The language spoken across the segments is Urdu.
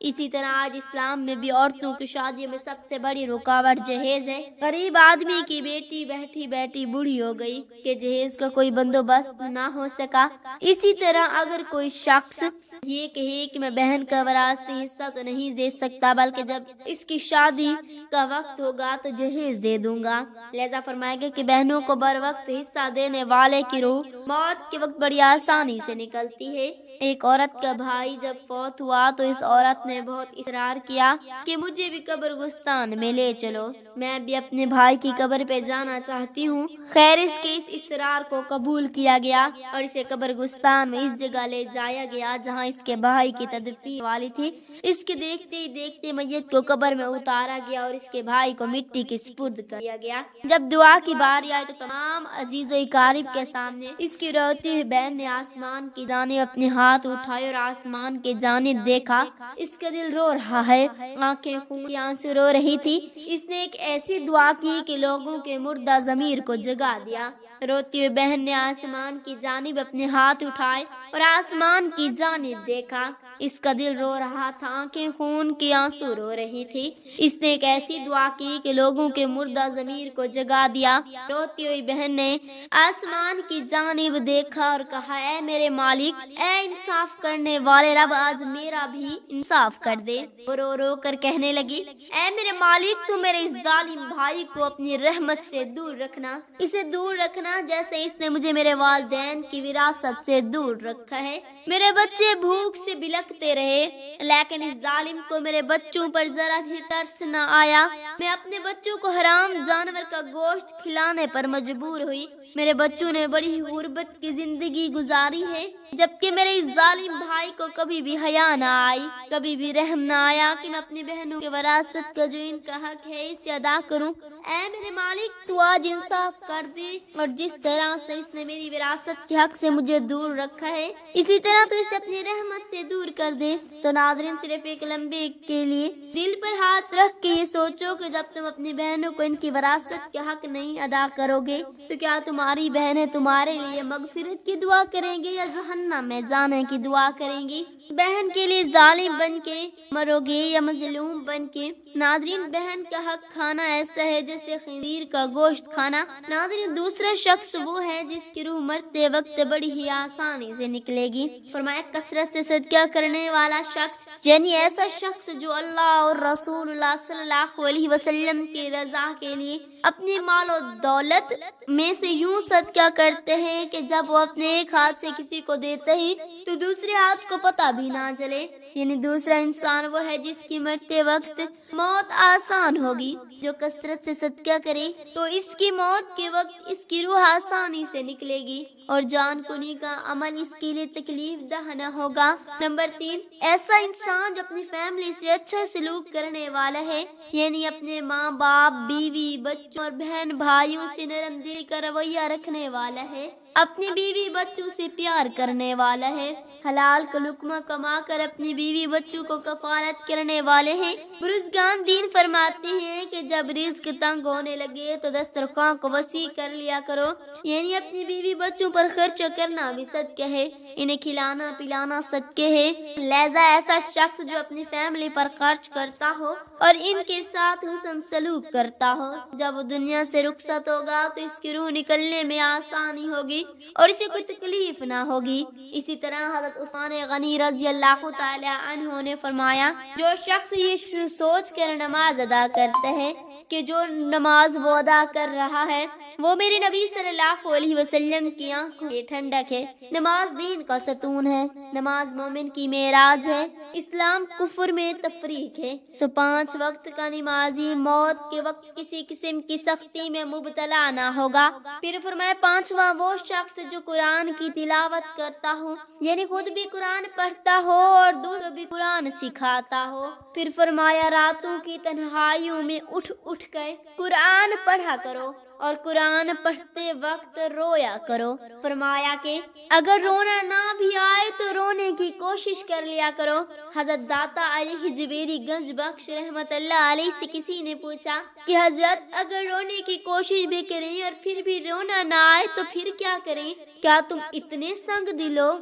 اسی طرح آج اسلام میں بھی عورتوں کی شادی میں سب سے بڑی رکاوٹ جہیز ہے۔ غریب آدمی کی بیٹی بیٹھی بیٹھی بوڑھی ہو گئی کہ جہیز کا کوئی بندوبست نہ ہو سکا۔ اسی طرح اگر کوئی شخص یہ کہے کہ میں بہن کا وراثتی حصہ تو نہیں دے سکتا، بلکہ جب اس کی شادی کا وقت ہوگا تو جہیز دے دوں گا، لہذا فرمائے گا کہ بہنوں کو بر وقت حصہ دینے والے کی روح موت کے وقت بڑی آسانی سے نکلتی ہے۔ ایک عورت کا بھائی جب فوت ہوا تو اس عورت نے بہت اصرار کیا کہ مجھے بھی قبرستان میں لے چلو، میں بھی اپنے بھائی کی قبر پہ جانا چاہتی ہوں۔ خیر اس کے اس اصرار کو قبول کیا گیا اور اسے قبرستان میں اس جگہ لے جایا گیا جہاں اس کے بھائی کی تدفین والی تھی۔ اس کے دیکھتے ہی دیکھتے میت کو قبر میں اتارا گیا اور اس کے بھائی کو مٹی کے سپرد کر دیا گیا۔ جب دعا کی باری آئی تو تمام عزیز و اقارب کے سامنے اس کی روتی ہوئی بہن نے آسمان کی جانب اپنے ہاتھ اٹھائے اور آسمان کی جانب دیکھا۔ اس کا دل رو رہا ہے، آنکھیں خون کے آنسو رو رہی تھی۔ اس نے ایک ایسی دعا کی کہ لوگوں کے مردہ ضمیر کو جگا دیا۔ روتی ہوئی بہن نے آسمان کی جانب اپنے ہاتھ اٹھائے اور آسمان کی جانب دیکھا۔ اس کا دل رو رہا تھا، آنکھیں خون کے آنسو رو رہی تھی۔ اس نے ایک ایسی دعا کی کہ لوگوں کے مردہ ضمیر کو جگا دیا۔ روتی ہوئی بہن نے آسمان کی جانب دیکھا اور کہا، اے میرے مالک، اے انصاف کرنے والے رب، آج میرا بھی انصاف کر دے۔ وہ رو رو کر کہنے لگی، اے میرے مالک، تو میرے اس ظالم بھائی کو اپنی رحمت سے دور رکھنا، اسے دور رکھنا جیسے اس نے مجھے میرے والدین کی وراثت سے دور رکھا ہے۔ میرے بچے بھوک سے بلکتے رہے لیکن اس ظالم کو میرے بچوں پر ذرا بھی ترس نہ آیا۔ میں اپنے بچوں کو حرام جانور کا گوشت کھلانے پر مجبور ہوئی۔ میرے بچوں نے بڑی غربت کی زندگی گزاری ہے، جبکہ میرے اس ظالم بھائی کو کبھی بھی حیا نہ آئی، کبھی بھی رحم نہ آیا کہ میں اپنی بہنوں کے وراثت کا جو ان کا حق ہے اسے ادا کروں۔ اے میرے مالک، تو آج انصاف کر دے اور جس طرح سے اس نے میری وراثت کے حق سے مجھے دور رکھا ہے اسی طرح تو اسے اپنی رحمت سے دور کر دے۔ تو ناظرین، صرف ایک لمحے کے لیے دل پر ہاتھ رکھ کے یہ سوچو کہ جب تم اپنی بہنوں کو ان کی وراثت کے حق نہیں ادا کرو گے تو کیا تمہاری بہنیں تمہارے لیے مغفرت کی دعا کریں گے یا جہنم میں جانے کی دعا کریں گی؟ بہن کے لیے ظالم بن کے مرو گے یا مظلوم بن کے؟ ناظرین، بہن کا حق کھانا ایسا ہے جیسے خنزیر کا گوشت کھانا۔ ناظرین، دوسرا شخص وہ ہے جس کی روح مرتے وقت بڑی ہی آسانی سے نکلے گی۔ فرمایا، کثرت سے صدقہ کرنے والا شخص، یعنی ایسا شخص جو اللہ اور رسول اللہ صلی اللہ علیہ وسلم کی رضا کے لیے اپنی مال و دولت میں سے یوں صدقہ کرتے ہیں کہ جب وہ اپنے ایک ہاتھ سے کسی کو دیتے ہی تو دوسرے ہاتھ کو پتہ بھی نہ چلے، یعنی دوسرا انسان وہ ہے جس کی مرتے وقت موت آسان ہوگی۔ جو کثرت سے صدقہ کرے تو اس کی موت کے وقت اس کی روح آسانی سے نکلے گی اور جان کنی کا عمل اس کے لیے تکلیف دہ نہ ہوگا۔ نمبر 3، ایسا انسان جو اپنی فیملی سے اچھا سلوک کرنے والا ہے، یعنی اپنے ماں باپ، بیوی، بچوں اور بہن بھائیوں سے نرم دلی کا رویہ رکھنے والا ہے، اپنی بیوی بچوں سے پیار کرنے والا ہے، حلال کا لقمہ کما کر اپنی بیوی بچوں کو کفالت کرنے والے ہیں۔ بزرگان دین فرماتے ہیں کہ جب رزق تنگ ہونے لگے تو دسترخوان کو وسیع کر لیا کرو، یعنی اپنی بیوی بچوں پر خرچ کرنا بھی صدقہ ہے، انہیں کھلانا پلانا صدقہ ہے۔ لہذا ایسا شخص جو اپنی فیملی پر خرچ کرتا ہو اور ان کے ساتھ حسن سلوک کرتا ہو، جب وہ دنیا سے رخصت ہوگا تو اس کی روح نکلنے میں آسانی ہوگی اور اسے کوئی تکلیف نہ ہوگی۔ اسی طرح حضرت عثمان غنی رضی اللہ تعالی عنہ نے فرمایا، جو شخص یہ سوچ کر نماز ادا کرتا ہے کہ جو نماز وہ ادا کر رہا ہے وہ میرے نبی صلی اللہ علیہ وسلم کی آنکھوں کی ٹھنڈک ہے، نماز دین کا ستون ہے، نماز مومن کی معراج ہے، اسلام کفر میں تفریق ہے، تو 5 وقت کا نمازی موت کے وقت کسی قسم کی سختی میں مبتلا نہ ہوگا۔ پھر فرمایا، 5واں وہ شخص جو قرآن کی تلاوت کرتا ہو، یعنی خود بھی قرآن پڑھتا ہو اور دوسروں بھی قرآن سکھاتا ہو۔ پھر فرمایا، راتوں کی تنہائیوں میں اٹھ اٹھ کر قرآن پڑھا کرو اور قرآن پڑھتے وقت رویا کرو۔ فرمایا کہ اگر رونا نہ بھی آئے تو رونے کی کوشش کر لیا کرو۔ حضرت داتا علی جبیری گنج بخش رحمت اللہ علیہ سے کسی نے پوچھا کہ حضرت، اگر رونے کی کوشش بھی کریں اور پھر بھی رونا نہ آئے تو پھر کیا کریں؟ کیا تم اتنے سنگ دل ہو؟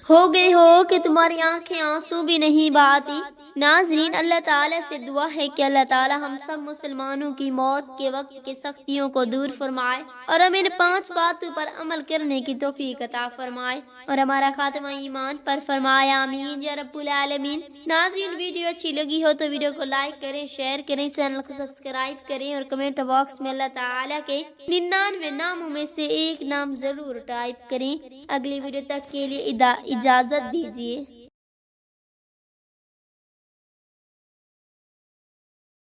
ہو گئے ہو کہ تمہاری آنکھیں آنسو بھی نہیں بہاتی۔ ناظرین، اللہ تعالیٰ سے دعا ہے کہ اللہ تعالیٰ ہم سب مسلمانوں کی موت کے وقت کی سختیوں کو دور فرمائے اور ہمیں ان 5 باتوں پر عمل کرنے کی توفیق عطا فرمائے اور ہمارا خاتمہ ایمان پر فرمائے، آمین یا رب العالمین۔ ناظرین، ویڈیو اچھی لگی ہو تو ویڈیو کو لائک کریں، شیئر کریں، چینل کو سبسکرائب کریں اور کمنٹ باکس میں اللہ تعالیٰ کے 99 ناموں میں سے ایک نام ضرور ٹائپ کریں۔ اگلی ویڈیو تک کے لیے اجازت دیجیے۔